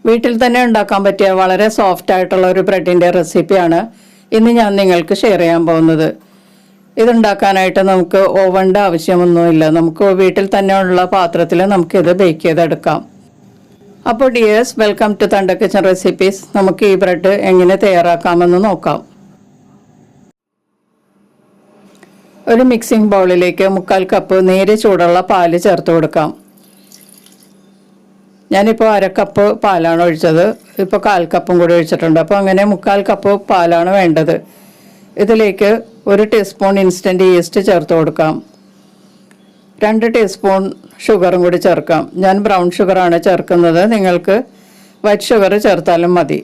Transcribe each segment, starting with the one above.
വീട്ടിൽ തന്നെ ഉണ്ടാക്കാൻ പറ്റിയ വളരെ സോഫ്റ്റ് ആയിട്ടുള്ള ഒരു ബ്രെഡിൻ്റെ റെസിപ്പിയാണ് ഇന്ന് ഞാൻ നിങ്ങൾക്ക് ഷെയർ ചെയ്യാൻ പോകുന്നത്. ഇതുണ്ടാക്കാനായിട്ട് നമുക്ക് ഓവൻ്റെ ആവശ്യമൊന്നുമില്ല. നമുക്ക് വീട്ടിൽ തന്നെയുള്ള പാത്രത്തിൽ നമുക്കിത് ബേക്ക് ചെയ്തെടുക്കാം. അപ്പോൾ dears, welcome to Thanda kitchen recipes. നമുക്ക് ഈ ബ്രെഡ് എങ്ങനെ തയ്യാറാക്കാമെന്ന് നോക്കാം. ഒരു മിക്സിംഗ് ബൗളിലേക്ക് 1/4 കപ്പ് നേരെ ചൂടുള്ള പാല് ചേർത്ത് കൊടുക്കാം. ഞാനിപ്പോൾ 1/2 കപ്പ് പാലാണ് ഒഴിച്ചത്. ഇപ്പോൾ 1/4 കപ്പും കൂടി ഒഴിച്ചിട്ടുണ്ട്. അപ്പോൾ അങ്ങനെ 1/4 കപ്പ് പാലാണ് വേണ്ടത്. ഇതിലേക്ക് 1 ടീസ്പൂൺ ഇൻസ്റ്റൻറ്റ് ഈസ്റ്റ് ചേർത്ത് കൊടുക്കാം. 2 ടീസ്പൂൺ ഷുഗറും കൂടി ചേർക്കാം. ഞാൻ ബ്രൗൺ ഷുഗറാണ് ചേർക്കുന്നത്. നിങ്ങൾക്ക് വൈറ്റ് ഷുഗർ ചേർത്താലും മതി.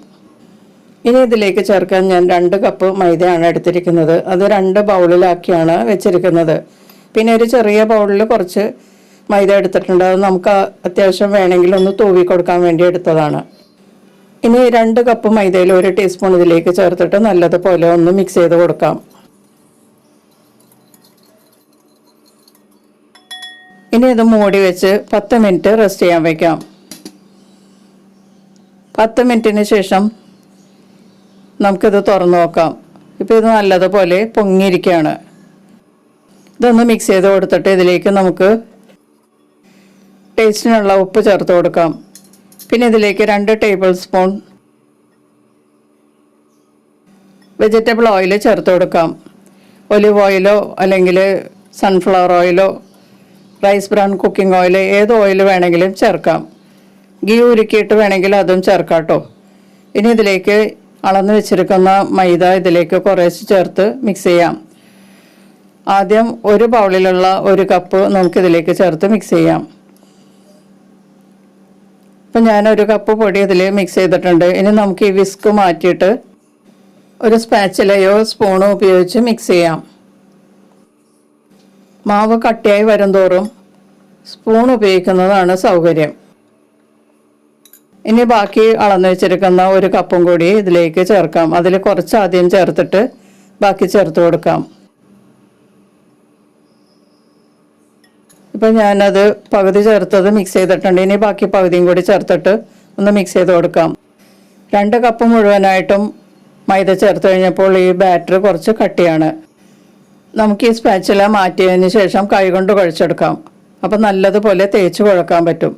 ഇനി ഇതിലേക്ക് ചേർക്കാൻ ഞാൻ 2 കപ്പ് മൈദയാണ് എടുത്തിരിക്കുന്നത്. അത് 2 ബൗളിലാക്കിയാണ് വെച്ചിരിക്കുന്നത്. പിന്നെ ഒരു ചെറിയ ബൗളിൽ കുറച്ച് മൈദ എടുത്തിട്ടുണ്ട്. അത് നമുക്ക് അത്യാവശ്യം വേണമെങ്കിൽ ഒന്ന് തൂവി കൊടുക്കാൻ വേണ്ടി എടുത്തതാണ്. ഇനി 2 കപ്പ് മൈദയിൽ 1 ടീസ്പൂൺ ഇതിലേക്ക് ചേർത്തിട്ട് നല്ലതുപോലെ ഒന്ന് മിക്സ് ചെയ്ത് കൊടുക്കാം. ഇനി ഇത് മൂടി വെച്ച് 10 മിനിറ്റ് റെസ്റ്റ് ചെയ്യാൻ വയ്ക്കാം. 10 മിനിറ്റിന് ശേഷം നമുക്കിത് തുറന്നു നോക്കാം. ഇപ്പോൾ ഇത് നല്ലതുപോലെ പൊങ്ങിയിരിക്കുകയാണ്. ഇതൊന്ന് മിക്സ് ചെയ്ത് കൊടുത്തിട്ട് ഇതിലേക്ക് നമുക്ക് ടേസ്റ്റിനുള്ള ഉപ്പ് ചേർത്ത് കൊടുക്കാം. പിന്നെ ഇതിലേക്ക് 2 ടേബിൾ സ്പൂൺ വെജിറ്റബിൾ ഓയിൽ ചേർത്ത് കൊടുക്കാം. ഒലിവ് ഓയിലോ അല്ലെങ്കിൽ സൺഫ്ലവർ ഓയിലോ റൈസ് ബ്രാൻ കുക്കിംഗ് ഓയിൽ, ഏത് ഓയിൽ വേണമെങ്കിലും ചേർക്കാം. ഗീ ഉരുക്കിയിട്ട് വേണമെങ്കിൽ അതും ചേർക്കാം കേട്ടോ. ഇനി ഇതിലേക്ക് അളന്ന് വെച്ചിരിക്കുന്ന മൈദ ഇതിലേക്ക് കുറേശ്ശെ ചേർത്ത് മിക്സ് ചെയ്യാം. ആദ്യം ഒരു ബൗളിലുള്ള 1 കപ്പ് നമുക്കിതിലേക്ക് ചേർത്ത് മിക്സ് ചെയ്യാം. ഇപ്പം ഞാൻ 1 കപ്പ് പൊടി ഇതിൽ മിക്സ് ചെയ്തിട്ടുണ്ട്. ഇനി നമുക്ക് ഈ വിസ്ക് മാറ്റിയിട്ട് ഒരു സ്പാച്ചിലയോ സ്പൂണോ ഉപയോഗിച്ച് മിക്സ് ചെയ്യാം. മാവ് കട്ടിയായി വരും തോറും സ്പൂൺ ഉപയോഗിക്കുന്നതാണ് സൗകര്യം. ഇനി ബാക്കി അളന്ന് വെച്ചിരിക്കുന്ന 1 കപ്പും കൂടി ഇതിലേക്ക് ചേർക്കാം. അതിൽ കുറച്ച് ആദ്യം ചേർത്തിട്ട് ബാക്കി ചേർത്ത് കൊടുക്കാം. ഇപ്പം ഞാനത് പകുതി ചേർത്തത് മിക്സ് ചെയ്തിട്ടുണ്ട്. ഇനി ബാക്കി പകുതിയും കൂടി ചേർത്തിട്ട് ഒന്ന് മിക്സ് ചെയ്ത് കൊടുക്കാം. 2 കപ്പ് മുഴുവനായിട്ടും മൈദ ചേർത്ത് കഴിഞ്ഞപ്പോൾ ഈ ബാറ്റർ കുറച്ച് കട്ടിയാണ്. നമുക്ക് ഈ സ്പാച്ചില മാറ്റിയതിന് ശേഷം കൈകൊണ്ട് കുഴച്ചെടുക്കാം. അപ്പം നല്ലതുപോലെ തേച്ച് കുഴക്കാൻ പറ്റും.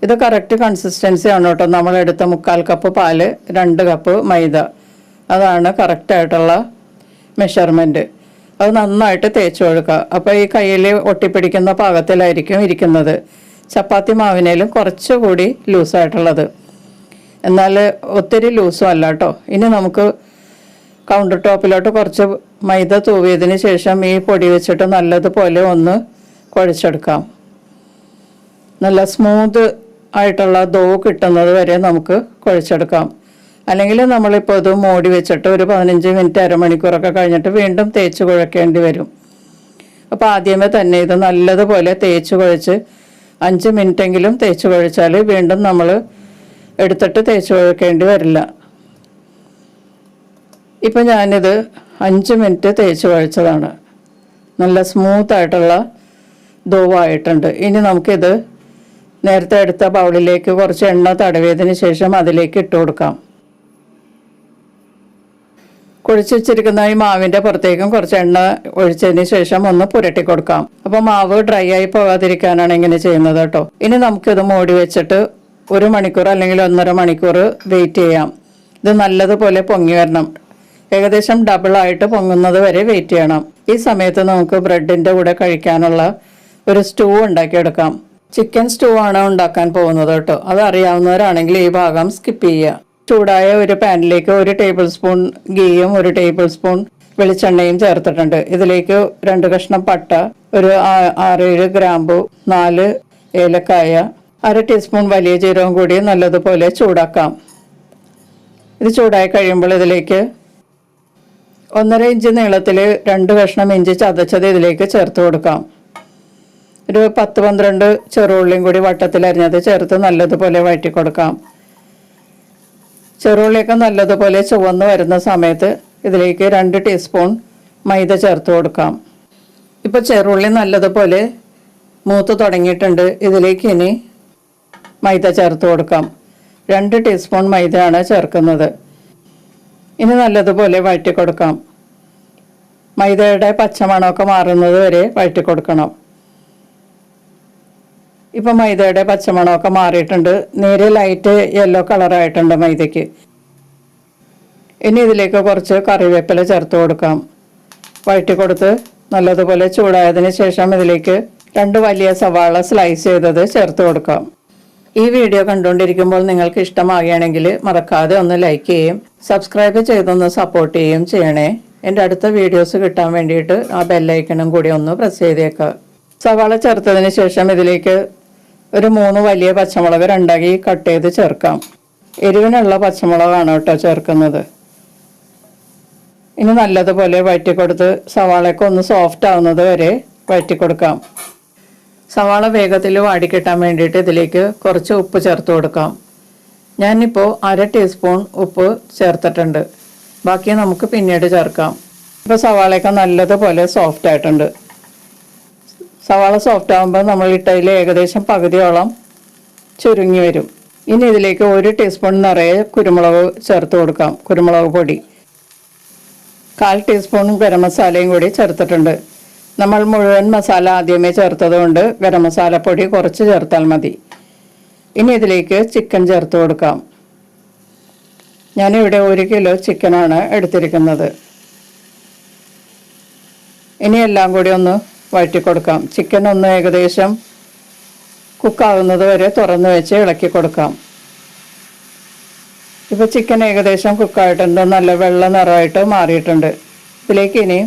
ഇത് കറക്റ്റ് കൺസിസ്റ്റൻസി ആണ് കേട്ടോ. നമ്മളെടുത്ത 1/4 കപ്പ് പാല്, 2 കപ്പ് മൈദ, അതാണ് കറക്റ്റായിട്ടുള്ള മെഷർമെൻറ്റ്. അത് നന്നായിട്ട് തേച്ച് കൊടുക്കുക. അപ്പോൾ ഈ കയ്യിൽ ഒട്ടിപ്പിടിക്കുന്ന പാകത്തിലായിരിക്കും ഇരിക്കുന്നത്. ചപ്പാത്തി മാവിനേലും കുറച്ചുകൂടി ലൂസായിട്ടുള്ളത്, എന്നാൽ ഒത്തിരി ലൂസും അല്ല കേട്ടോ. ഇനി നമുക്ക് കൗണ്ടർ ടോപ്പിലോട്ട് കുറച്ച് മൈദ തൂവിയതിന് ശേഷം ഈ പൊടി വെച്ചിട്ട് നല്ലതുപോലെ ഒന്ന് കുഴച്ചെടുക്കാം. നല്ല സ്മൂത്ത് ആയിട്ടുള്ള ദോ കിട്ടുന്നത് വരെ നമുക്ക് കുഴച്ചെടുക്കാം. അല്ലെങ്കിൽ നമ്മളിപ്പോൾ ഇത് മൂടി വെച്ചിട്ട് ഒരു 15 മിനിറ്റ് അരമണിക്കൂറൊക്കെ കഴിഞ്ഞിട്ട് വീണ്ടും തേച്ച് കുഴക്കേണ്ടി വരും. അപ്പോൾ ആദ്യമേ തന്നെ ഇത് നല്ലതുപോലെ തേച്ച് കുഴച്ച് 5 മിനിറ്റെങ്കിലും തേച്ച് കുഴച്ചാൽ വീണ്ടും നമ്മൾ എടുത്തിട്ട് തേച്ച് കുഴക്കേണ്ടി വരില്ല. ഇപ്പം ഞാനിത് 5 മിനിറ്റ് തേച്ച് കുഴച്ചതാണ്. നല്ല സ്മൂത്തായിട്ടുള്ള ദോവായിട്ടുണ്ട്. ഇനി നമുക്കിത് നേരത്തെ എടുത്ത ബൗളിലേക്ക് കുറച്ച് എണ്ണ തടവിയതിന് ശേഷം അതിലേക്ക് ഇട്ട് കൊടുക്കാം. കുഴിച്ച് വെച്ചിരിക്കുന്ന ഈ മാവിൻ്റെ പുറത്തേക്കും കുറച്ച് എണ്ണ ഒഴിച്ചതിന് ശേഷം ഒന്ന് പുരട്ടി കൊടുക്കാം. അപ്പോൾ മാവ് ഡ്രൈ ആയി പോകാതിരിക്കാനാണ് ഇങ്ങനെ ചെയ്യുന്നത് കേട്ടോ. ഇനി നമുക്കിത് മൂടി വെച്ചിട്ട് 1 മണിക്കൂർ അല്ലെങ്കിൽ 1.5 മണിക്കൂർ വെയിറ്റ് ചെയ്യാം. ഇത് നല്ലതുപോലെ പൊങ്ങി വരണം. ഏകദേശം ഡബിളായിട്ട് പൊങ്ങുന്നത് വരെ വെയിറ്റ് ചെയ്യണം. ഈ സമയത്ത് നമുക്ക് ബ്രെഡിൻ്റെ കൂടെ കഴിക്കാനുള്ള ഒരു സ്റ്റൂ ഉണ്ടാക്കിയെടുക്കാം. ചിക്കൻ സ്റ്റൂ ആണ് ഉണ്ടാക്കാൻ പോകുന്നത് കേട്ടോ. അതറിയാവുന്നവരാണെങ്കിൽ ഈ ഭാഗം സ്കിപ്പ് ചെയ്യുക. ചൂടായ ഒരു പാനിലേക്ക് 1 ടേബിൾ സ്പൂൺ ഗീയും 1 ടേബിൾ സ്പൂൺ വെളിച്ചെണ്ണയും ചേർത്തിട്ടുണ്ട്. ഇതിലേക്ക് 2 കഷ്ണം പട്ട, ഒരു 6-7 ഗ്രാമ്പു, 4 ഏലക്കായ, 1/2 ടീസ്പൂൺ വലിയ ജീരകം കൂടി നല്ലതുപോലെ ചൂടാക്കാം. ഇത് ചൂടായി കഴിയുമ്പോൾ ഇതിലേക്ക് 1.5 ഇഞ്ച് നീളത്തിൽ 2 കഷ്ണം ഇഞ്ചി ചതച്ചത് ഇതിലേക്ക് ചേർത്ത് കൊടുക്കാം. ഒരു 10-12 ചെറുള്ളിയും കൂടി വട്ടത്തിൽ അരിഞ്ഞത് ചേർത്ത് നല്ലതുപോലെ വഴറ്റി കൊടുക്കാം. ചെറുള്ളിയൊക്കെ നല്ലതുപോലെ ചുവന്ന് വരുന്ന സമയത്ത് ഇതിലേക്ക് 2 ടീസ്പൂൺ മൈദ ചേർത്ത് കൊടുക്കാം. ഇപ്പോൾ ചെറുള്ളി നല്ലതുപോലെ മൂത്ത് തുടങ്ങിയിട്ടുണ്ട്. ഇതിലേക്ക് ഇനി മൈദ ചേർത്ത് കൊടുക്കാം. 2 ടീസ്പൂൺ മൈദയാണ് ചേർക്കുന്നത്. ഇനി നല്ലതുപോലെ വഴറ്റി കൊടുക്കാം. മൈദയുടെ പച്ചമണമൊക്കെ മാറുന്നത് വരെ വഴറ്റി കൊടുക്കണം. ഇപ്പം മൈദയുടെ പച്ചമണമൊക്കെ മാറിയിട്ടുണ്ട്. നേരെ ലൈറ്റ് യെല്ലോ കളറായിട്ടുണ്ട് മൈദയ്ക്ക്. ഇനി ഇതിലേക്ക് കുറച്ച് കറിവേപ്പില ചേർത്ത് കൊടുക്കാം. വഴറ്റി കൊടുത്ത് നല്ലതുപോലെ ചൂടായതിന് ശേഷം ഇതിലേക്ക് 2 വലിയ സവാള സ്ലൈസ് ചെയ്തത് ചേർത്ത് കൊടുക്കാം. ഈ വീഡിയോ കണ്ടുകൊണ്ടിരിക്കുമ്പോൾ നിങ്ങൾക്ക് ഇഷ്ടമാകുകയാണെങ്കിൽ മറക്കാതെ ഒന്ന് ലൈക്ക് ചെയ്യുകയും സബ്സ്ക്രൈബ് ചെയ്തൊന്ന് സപ്പോർട്ട് ചെയ്യുകയും ചെയ്യണേ. എൻ്റെ അടുത്ത വീഡിയോസ് കിട്ടാൻ വേണ്ടിയിട്ട് ആ ബെല്ലൈക്കണും കൂടി ഒന്ന് പ്രസ് ചെയ്തേക്കുക. സവാള ചേർത്തതിന് ശേഷം ഇതിലേക്ക് ഒരു 3 വലിയ പച്ചമുളക് 2ആക്കി കട്ട് ചെയ്ത് ചേർക്കാം. എരിവിനുള്ള പച്ചമുളകാണ് കേട്ടോ ചേർക്കുന്നത്. ഇനി നല്ലതുപോലെ വഴറ്റി കൊടുത്ത് സവാളയൊക്കെ ഒന്ന് സോഫ്റ്റ് ആവുന്നത് വരെ വഴറ്റി കൊടുക്കാം. സവാള വേഗത്തിൽ വാടിക്കിട്ടാൻ വേണ്ടിയിട്ട് ഇതിലേക്ക് കുറച്ച് ഉപ്പ് ചേർത്ത് കൊടുക്കാം. ഞാനിപ്പോൾ 1/2 ടീസ്പൂൺ ഉപ്പ് ചേർത്തിട്ടുണ്ട്. ബാക്കി നമുക്ക് പിന്നീട് ചേർക്കാം. ഇപ്പോൾ സവാളയൊക്കെ നല്ലതുപോലെ സോഫ്റ്റ് ആയിട്ടുണ്ട്. സവാള സോഫ്റ്റ് ആകുമ്പോൾ നമ്മൾ ഇട്ടതിൽ ഏകദേശം പകുതിയോളം ചുരുങ്ങി വരും. ഇനി ഇതിലേക്ക് 1 ടീസ്പൂൺ നിറയെ കുരുമുളക് ചേർത്ത് കൊടുക്കാം. കുരുമുളക് പൊടി 1/4 ടീസ്പൂൺ ഗരം മസാലയും കൂടി ചേർത്തിട്ടുണ്ട്. നമ്മൾ മുഴുവൻ മസാല ആദ്യമേ ചേർത്തത് കൊണ്ട് ഗരം മസാലപ്പൊടി കുറച്ച് ചേർത്താൽ മതി. ഇനി ഇതിലേക്ക് ചിക്കൻ ചേർത്ത് കൊടുക്കാം. ഞാനിവിടെ 1 കിലോ ചിക്കനാണ് എടുത്തിരിക്കുന്നത്. ഇനി എല്ലാം കൂടി ഒന്ന് വഴറ്റി കൊടുക്കാം. ചിക്കൻ ഒന്ന് ഏകദേശം കുക്കാവുന്നത് വരെ തുറന്ന് വെച്ച് ഇളക്കി കൊടുക്കാം. ഇപ്പോൾ ചിക്കൻ ഏകദേശം കുക്കായിട്ടുണ്ട്. നല്ല വെള്ള നിറമായിട്ട് മാറിയിട്ടുണ്ട്. ഇതിലേക്ക് ഇനി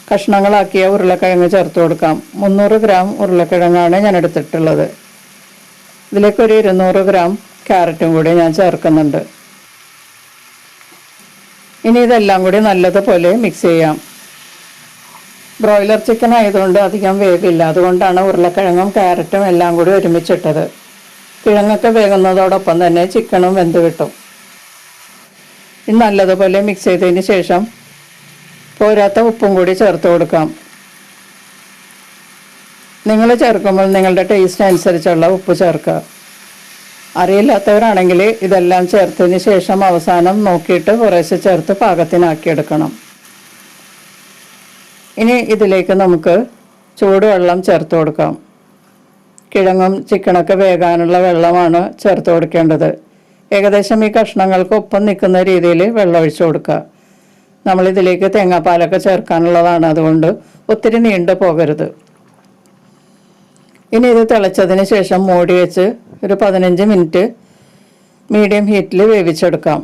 കഷ്ണങ്ങളാക്കിയ ഉരുളക്കിഴങ്ങ് ചേർത്ത് കൊടുക്കാം. 300 ഗ്രാം ഉരുളക്കിഴങ്ങാണ് ഞാൻ എടുത്തിട്ടുള്ളത്. ഇതിലേക്കൊരു 200 ഗ്രാം ക്യാരറ്റും കൂടി ഞാൻ ചേർക്കുന്നുണ്ട്. ഇനി ഇതെല്ലാം കൂടി നല്ലതുപോലെ മിക്സ് ചെയ്യാം. ബ്രോയിലർ ചിക്കൻ ആയതുകൊണ്ട് അധികം വേവില്ല. അതുകൊണ്ടാണ് ഉരുളക്കിഴങ്ങും ക്യാരറ്റും എല്ലാം കൂടി ഒരുമിച്ചിട്ടത്. കിഴങ്ങൊക്കെ വേകുന്നതോടൊപ്പം തന്നെ ചിക്കനും വെന്ത് കിട്ടും. ഇത് നല്ലതുപോലെ മിക്സ് ചെയ്തതിന് ശേഷം പോരാത്ത ഉപ്പും കൂടി ചേർത്ത് കൊടുക്കാം. നിങ്ങൾ ചേർക്കുമ്പോൾ നിങ്ങളുടെ ടേസ്റ്റ് അനുസരിച്ചുള്ള ഉപ്പ് ചേർക്കുക. അറിയില്ലാത്തവരാണെങ്കിൽ ഇതെല്ലാം ചേർത്തതിന് ശേഷം അവസാനം നോക്കിയിട്ട് കുറേശ്ശെ ചേർത്ത് പാകത്തിനാക്കിയെടുക്കണം. ഇനി ഇതിലേക്ക് നമുക്ക് ചൂടുവെള്ളം ചേർത്ത് കൊടുക്കാം. കിഴങ്ങും ചിക്കനൊക്കെ വേകാനുള്ള വെള്ളമാണ് ചേർത്ത് കൊടുക്കേണ്ടത്. ഏകദേശം ഈ കഷ്ണങ്ങൾക്ക് ഒപ്പം നിൽക്കുന്ന രീതിയിൽ വെള്ളം ഒഴിച്ചു കൊടുക്കുക. നമ്മളിതിലേക്ക് തേങ്ങാപ്പാലൊക്കെ ചേർക്കാനുള്ളതാണ്. അതുകൊണ്ട് ഒത്തിരി നീണ്ടു പോകരുത്. ഇനി ഇത് തിളച്ചതിന് ശേഷം മൂടി വെച്ച് ഒരു 15 മിനിറ്റ് മീഡിയം ഹീറ്റിൽ വേവിച്ചെടുക്കാം.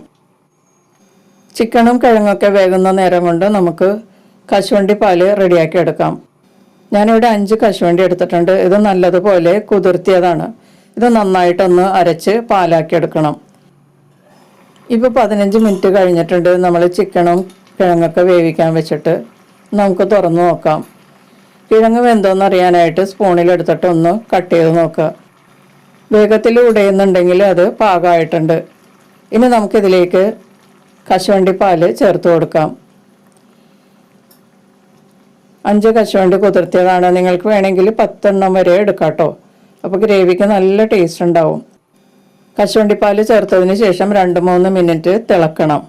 ചിക്കനും കിഴങ്ങൊക്കെ വേകുന്ന നേരം കൊണ്ട് നമുക്ക് കശുവണ്ടി പാല് റെഡിയാക്കി എടുക്കാം. ഞാനിവിടെ 5 കശുവണ്ടി എടുത്തിട്ടുണ്ട്. ഇത് നല്ലതുപോലെ കുതിർത്തിയതാണ്. ഇത് നന്നായിട്ടൊന്ന് അരച്ച് പാലാക്കി എടുക്കണം. ഇപ്പോൾ 15 മിനിറ്റ് കഴിഞ്ഞിട്ടുണ്ട്. നമ്മൾ ചിക്കനും കിഴങ്ങൊക്കെ വേവിക്കാൻ വെച്ചിട്ട് നമുക്ക് തുറന്ന് നോക്കാം. കിഴങ്ങ് വെന്തോന്ന് അറിയാനായിട്ട് സ്പൂണിലെടുത്തിട്ട് ഒന്ന് കട്ട് ചെയ്ത് നോക്കുക. വേഗത്തിൽ ഉടയുന്നുണ്ടെങ്കിൽ അത് പാകമായിട്ടുണ്ട്. ഇനി നമുക്കിതിലേക്ക് കശുവണ്ടി പാല് ചേർത്ത് കൊടുക്കാം. 5 കശുവണ്ടി കുതിർത്തിയതാണ്. നിങ്ങൾക്ക് വേണമെങ്കിൽ 10 എണ്ണം വരെ എടുക്കാം കേട്ടോ. അപ്പോൾ ഗ്രേവിക്ക് നല്ല ടേസ്റ്റ് ഉണ്ടാവും. കശുവണ്ടിപ്പാൽ ചേർത്തതിന് ശേഷം 2-3 മിനിറ്റ് തിളക്കണം.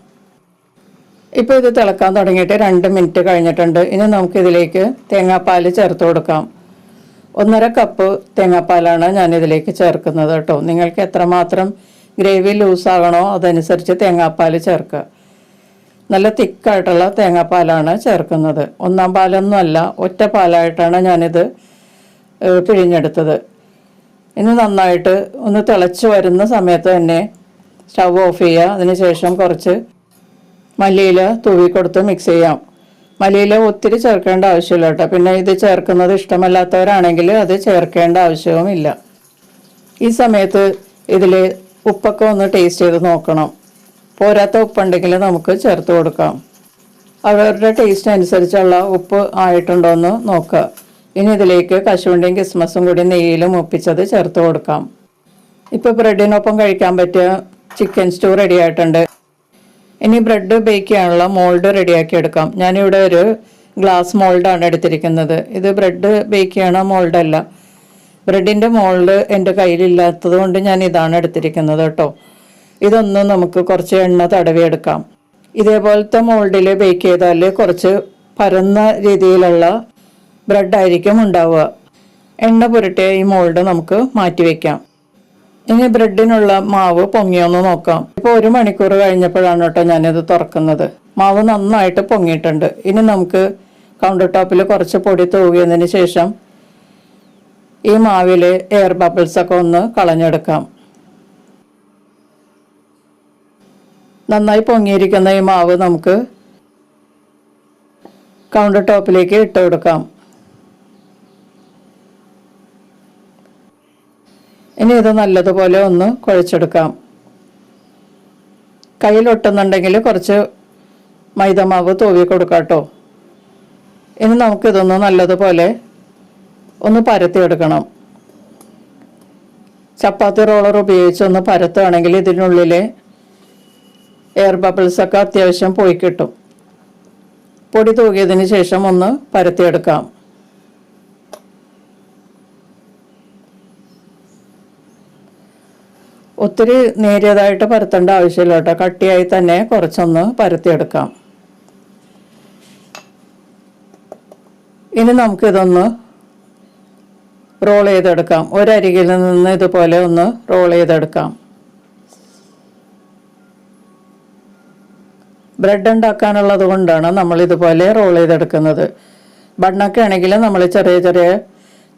ഇപ്പോൾ ഇത് തിളക്കാൻ തുടങ്ങിയിട്ട് 2 മിനിറ്റ് കഴിഞ്ഞിട്ടുണ്ട്. ഇനി നമുക്കിതിലേക്ക് തേങ്ങാപ്പാൽ ചേർത്ത് കൊടുക്കാം. 1.5 കപ്പ് തേങ്ങാപ്പാലാണ് ഞാനിതിലേക്ക് ചേർക്കുന്നത് കേട്ടോ. നിങ്ങൾക്ക് എത്രമാത്രം ഗ്രേവി ലൂസാകണോ അതനുസരിച്ച് തേങ്ങാപ്പാൽ ചേർക്കുക. നല്ല തിക്കായിട്ടുള്ള തേങ്ങാപ്പാലാണ് ചേർക്കുന്നത്. 1-ാം പാലൊന്നുമല്ല, ഒറ്റ പാലായിട്ടാണ് ഞാനിത് പിഴിഞ്ഞെടുത്തത്. ഇനി നന്നായിട്ട് ഒന്ന് തിളച്ച് വരുന്ന സമയത്ത് തന്നെ സ്റ്റവ് ഓഫ് ചെയ്യുക. അതിനുശേഷം കുറച്ച് മല്ലിയില തൂവി കൊടുത്ത് മിക്സ് ചെയ്യാം. മല്ലിയില ഒത്തിരി ചേർക്കേണ്ട ആവശ്യമില്ല കേട്ടോ. പിന്നെ ഇത് ചേർക്കുന്നത് ഇഷ്ടമല്ലാത്തവരാണെങ്കിൽ അത് ചേർക്കേണ്ട ആവശ്യവുമില്ല. ഈ സമയത്ത് ഇതിൽ ഉപ്പൊക്കെ ഒന്ന് ടേസ്റ്റ് ചെയ്ത് നോക്കണം. പോരാത്ത ഉപ്പുണ്ടെങ്കിൽ നമുക്ക് ചേർത്ത് കൊടുക്കാം. അവരുടെ ടേസ്റ്റ് അനുസരിച്ചുള്ള ഉപ്പ് ആയിട്ടുണ്ടോ എന്ന് നോക്കുക. ഇനി ഇതിലേക്ക് കശുവണ്ടിയും കിസ്മസും കൂടി നെയ്യിൽ മൂപ്പിച്ചത് ചേർത്ത് കൊടുക്കാം. ഇപ്പോൾ ബ്രെഡിനൊപ്പം കഴിക്കാൻ പറ്റിയ ചിക്കൻ സ്റ്റൂ റെഡി ആയിട്ടുണ്ട്. ഇനി ബ്രെഡ് ബേക്ക് ചെയ്യാനുള്ള മോൾഡ് റെഡിയാക്കി എടുക്കാം. ഞാനിവിടെ ഒരു ഗ്ലാസ് മോൾഡാണ് എടുത്തിരിക്കുന്നത്. ഇത് ബ്രെഡ് ബേക്ക് ചെയ്യണ മോൾഡല്ല. ബ്രെഡിൻ്റെ മോൾഡ് എൻ്റെ കയ്യിലില്ലാത്തത് കൊണ്ട് ഞാൻ ഇതാണ് എടുത്തിരിക്കുന്നത് കേട്ടോ. ഇതൊന്ന് നമുക്ക് കുറച്ച് എണ്ണ തടവിയെടുക്കാം. ഇതേപോലത്തെ മോൾഡിൽ ബേക്ക് ചെയ്താൽ കുറച്ച് പരന്ന രീതിയിലുള്ള ബ്രെഡായിരിക്കും ഉണ്ടാവുക. എണ്ണ പുരട്ടിയ ഈ മോൾഡ് നമുക്ക് മാറ്റി വയ്ക്കാം. ഇനി ബ്രെഡിനുള്ള മാവ് പൊങ്ങിയൊന്ന് നോക്കാം. ഇപ്പോൾ 1 മണിക്കൂർ കഴിഞ്ഞപ്പോഴാണ് കേട്ടോ ഞാനിത് തുറക്കുന്നത്. മാവ് നന്നായിട്ട് പൊങ്ങിയിട്ടുണ്ട്. ഇനി നമുക്ക് കൗണ്ടർ ടോപ്പിൽ കുറച്ച് പൊടി തൂകിയതിന് ശേഷം ഈ മാവിൽ എയർ ബബിൾസൊക്കെ ഒന്ന് കളഞ്ഞെടുക്കാം. നന്നായി പൊങ്ങിയിരിക്കുന്ന ഈ മാവ് നമുക്ക് കൗണ്ടർ ടോപ്പിലേക്ക് ഇട്ട് കൊടുക്കാം. ഇനി ഇത് നല്ലതുപോലെ ഒന്ന് കുഴച്ചെടുക്കാം. കയ്യിലൊട്ടുന്നുണ്ടെങ്കിൽ കുറച്ച് മൈദമാവ് തൂവി കൊടുക്കാം കേട്ടോ. ഇനി നമുക്കിതൊന്ന് നല്ലതുപോലെ ഒന്ന് പരത്തിയെടുക്കണം. ചപ്പാത്തി റോളർ ഉപയോഗിച്ച് ഒന്ന് പരത്തുകയാണെങ്കിൽ ഇതിനുള്ളിൽ എയർ ബബിൾസൊക്കെ അത്യാവശ്യം പോയി കിട്ടും. പൊടി തൂകിയതിന് ശേഷം ഒന്ന് പരത്തിയെടുക്കാം. ഒത്തിരി നേരിയതായിട്ട് പരത്തേണ്ട ആവശ്യമില്ല കേട്ടോ. കട്ടിയായി തന്നെ കുറച്ചൊന്ന് പരത്തിയെടുക്കാം. ഇനി നമുക്കിതൊന്ന് റോൾ ചെയ്തെടുക്കാം. ഒരരികിൽ നിന്ന് ഇതുപോലെ ഒന്ന് റോൾ ചെയ്തെടുക്കാം. ബ്രെഡ് ഉണ്ടാക്കാനുള്ളത് കൊണ്ടാണ് നമ്മൾ ഇതുപോലെ റോൾ ചെയ്തെടുക്കുന്നത്. ബണ്ണൊക്കെ ആണെങ്കിൽ നമ്മൾ ചെറിയ ചെറിയ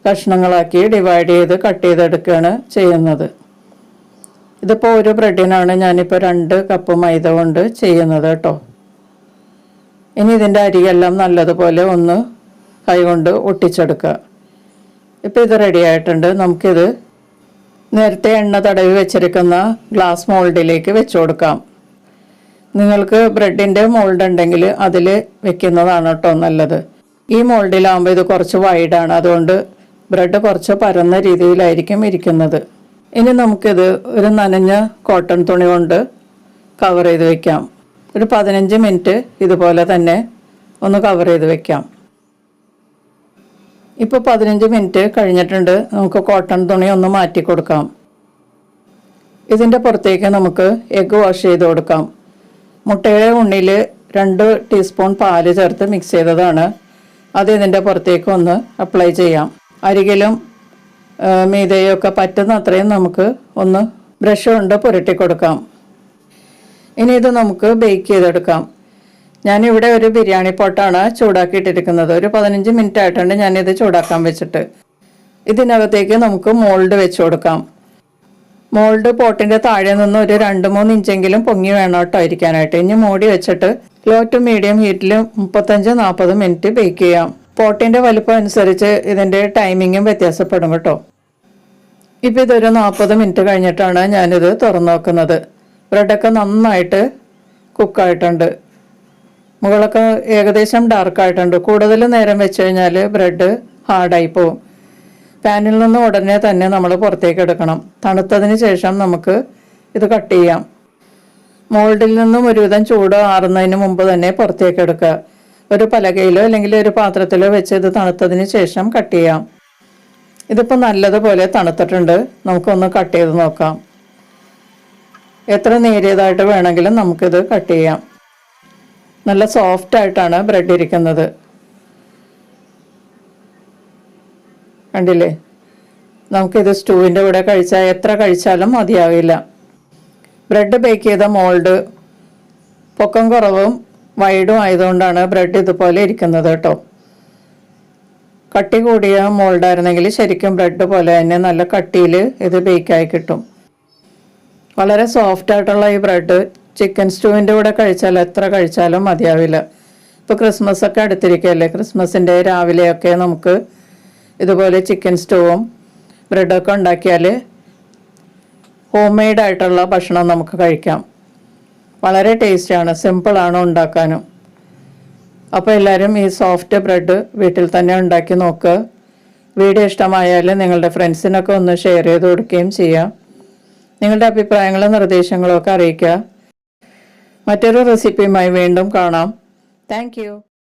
കഷ്ണങ്ങളാക്കി ഡിവൈഡ് ചെയ്ത് കട്ട് ചെയ്തെടുക്കുകയാണ് ചെയ്യുന്നത്. ഇതിപ്പോൾ ഒരു ബ്രെഡിനാണ് ഞാനിപ്പോൾ 2 കപ്പ് മൈദ കൊണ്ട് ചെയ്യുന്നത് കേട്ടോ. ഇനി ഇതിൻ്റെ അരിയെല്ലാം നല്ലതുപോലെ ഒന്ന് കൈകൊണ്ട് ഒട്ടിച്ചെടുക്കുക. ഇപ്പോൾ ഇത് റെഡി ആയിട്ടുണ്ട്. നമുക്കിത് നേരത്തെ എണ്ണ തടവി വെച്ചിരിക്കുന്ന ഗ്ലാസ് മോൾഡിലേക്ക് വെച്ച് കൊടുക്കാം. നിങ്ങൾക്ക് ബ്രെഡിൻ്റെ മോൾഡ് ഉണ്ടെങ്കിൽ അതിൽ വെക്കുന്നതാണ് കേട്ടോ നല്ലത്. ഈ മോൾഡിലാകുമ്പോൾ ഇത് കുറച്ച് വൈഡാണ്, അതുകൊണ്ട് ബ്രെഡ് കുറച്ച് പരന്ന രീതിയിലായിരിക്കും ഇരിക്കുന്നത്. ഇനി നമുക്കിത് ഒരു നനഞ്ഞ കോട്ടൺ തുണി കൊണ്ട് കവർ ചെയ്ത് വെക്കാം. ഒരു 15 മിനിറ്റ് ഇതുപോലെ തന്നെ ഒന്ന് കവർ ചെയ്ത് വെക്കാം. ഇപ്പോൾ 15 മിനിറ്റ് കഴിഞ്ഞിട്ടുണ്ട്. നമുക്ക് കോട്ടൺ തുണി ഒന്ന് മാറ്റി കൊടുക്കാം. ഇതിൻ്റെ പുറത്തേക്ക് നമുക്ക് എഗ്ഗ് വാഷ് ചെയ്ത് കൊടുക്കാം. മുട്ടയുടെ ഉണ്ണിയിൽ 2 ടീസ്പൂൺ പാല് ചേർത്ത് മിക്സ് ചെയ്തതാണ്. അത് ഇതിൻ്റെ പുറത്തേക്ക് ഒന്ന് അപ്ലൈ ചെയ്യാം. അരികിലും മീതയൊക്കെ പറ്റുന്ന അത്രയും നമുക്ക് ഒന്ന് ബ്രഷ് കൊണ്ട് പുരട്ടി കൊടുക്കാം. ഇനി ഇത് നമുക്ക് ബേക്ക് ചെയ്തെടുക്കാം. ഞാനിവിടെ ഒരു ബിരിയാണി പോട്ടാണ് ചൂടാക്കിയിട്ടിരിക്കുന്നത്. ഒരു 15 മിനിറ്റ് ആയിട്ടുണ്ട് ഞാനിത് ചൂടാക്കാൻ വെച്ചിട്ട്. ഇതിനകത്തേക്ക് നമുക്ക് മോൾഡ് വെച്ച് കൊടുക്കാം. മോൾഡ് പോട്ടിൻ്റെ താഴെ നിന്ന് ഒരു 2-3 ഇഞ്ചെങ്കിലും പൊങ്ങി വേണം കേട്ടോ ഇരിക്കാനായിട്ട്. ഇനി മൂടി വെച്ചിട്ട് ലോ ടു മീഡിയം ഹീറ്റിൽ 35-40 മിനിറ്റ് ബേക്ക് ചെയ്യാം. പോട്ടിൻ്റെ വലുപ്പം അനുസരിച്ച് ഇതിൻ്റെ ടൈമിങ്ങും വ്യത്യാസപ്പെടും കേട്ടോ. ഇപ്പം ഇതൊരു 40 മിനിറ്റ് കഴിഞ്ഞിട്ടാണ് ഞാനിത് തുറന്നു നോക്കുന്നത്. ബ്രെഡൊക്കെ നന്നായിട്ട് കുക്കായിട്ടുണ്ട്. മുകളൊക്കെ ഏകദേശം ഡാർക്കായിട്ടുണ്ട്. കൂടുതൽ നേരം വെച്ച് കഴിഞ്ഞാൽ ബ്രെഡ് ഹാർഡായി പോവും. പാനിൽ നിന്ന് ഉടനെ തന്നെ നമ്മൾ പുറത്തേക്ക് എടുക്കണം. തണുത്തതിന് ശേഷം നമുക്ക് ഇത് കട്ട് ചെയ്യാം. മോൾഡിൽ നിന്നും ഒരുവിധം ചൂട് ആറുന്നതിന് മുമ്പ് തന്നെ പുറത്തേക്ക് എടുക്കുക. ഒരു പലകയിലോ അല്ലെങ്കിൽ ഒരു പാത്രത്തിലോ വെച്ച് ഇത് തണുത്തതിന് ശേഷം കട്ട് ചെയ്യാം. ഇതിപ്പോൾ നല്ലതുപോലെ തണുത്തിട്ടുണ്ട്. നമുക്കൊന്ന് കട്ട് ചെയ്ത് നോക്കാം. എത്ര നേരിയതായിട്ട് വേണമെങ്കിലും നമുക്കിത് കട്ട് ചെയ്യാം. നല്ല സോഫ്റ്റ് ആയിട്ടാണ് ബ്രെഡ് ഇരിക്കുന്നത്. കണ്ടില്ലേ? നമുക്കിത് സ്റ്റൂവിൻ്റെ കൂടെ കഴിച്ചാൽ എത്ര കഴിച്ചാലും മതിയാവില്ല. ബ്രെഡ് ബേക്ക് ചെയ്ത മോൾഡ് പൊക്കം കുറവും വൈഡും ആയതുകൊണ്ടാണ് ബ്രെഡ് ഇതുപോലെ ഇരിക്കുന്നത് കേട്ടോ. കട്ടി കൂടിയ മോൾഡായിരുന്നെങ്കിൽ ശരിക്കും ബ്രെഡ് പോലെ തന്നെ നല്ല കട്ടിയിൽ ഇത് ബേക്കായി കിട്ടും. വളരെ സോഫ്റ്റ് ആയിട്ടുള്ള ഈ ബ്രെഡ് ചിക്കൻ സ്റ്റൂവിൻ്റെ കൂടെ കഴിച്ചാൽ എത്ര കഴിച്ചാലും മതിയാവില്ല. ഇപ്പോൾ ക്രിസ്മസ് ഒക്കെ അടുത്തിരിക്കുകയല്ലേ. ക്രിസ്മസിൻ്റെ രാവിലെയൊക്കെ നമുക്ക് ഇതുപോലെ ചിക്കൻ സ്റ്റൂവും ബ്രെഡൊക്കെ ഉണ്ടാക്കിയാൽ ഹോം മെയ്ഡ് ആയിട്ടുള്ള ഭക്ഷണം നമുക്ക് കഴിക്കാം. വളരെ ടേസ്റ്റിയാണ്, സിമ്പിളാണ് ഉണ്ടാക്കാനും. അപ്പോൾ എല്ലാവരും ഈ സോഫ്റ്റ് ബ്രെഡ് വീട്ടിൽ തന്നെ ഉണ്ടാക്കി നോക്കുക. വീഡിയോ ഇഷ്ടമായാൽ നിങ്ങളുടെ ഫ്രണ്ട്സിനൊക്കെ ഒന്ന് ഷെയർ ചെയ്ത് കൊടുക്കുകയും ചെയ്യാം. നിങ്ങളുടെ അഭിപ്രായങ്ങളും നിർദ്ദേശങ്ങളും ഒക്കെ അറിയിക്കുക. മറ്റൊരു റെസിപ്പിയുമായി വീണ്ടും കാണാം. താങ്ക്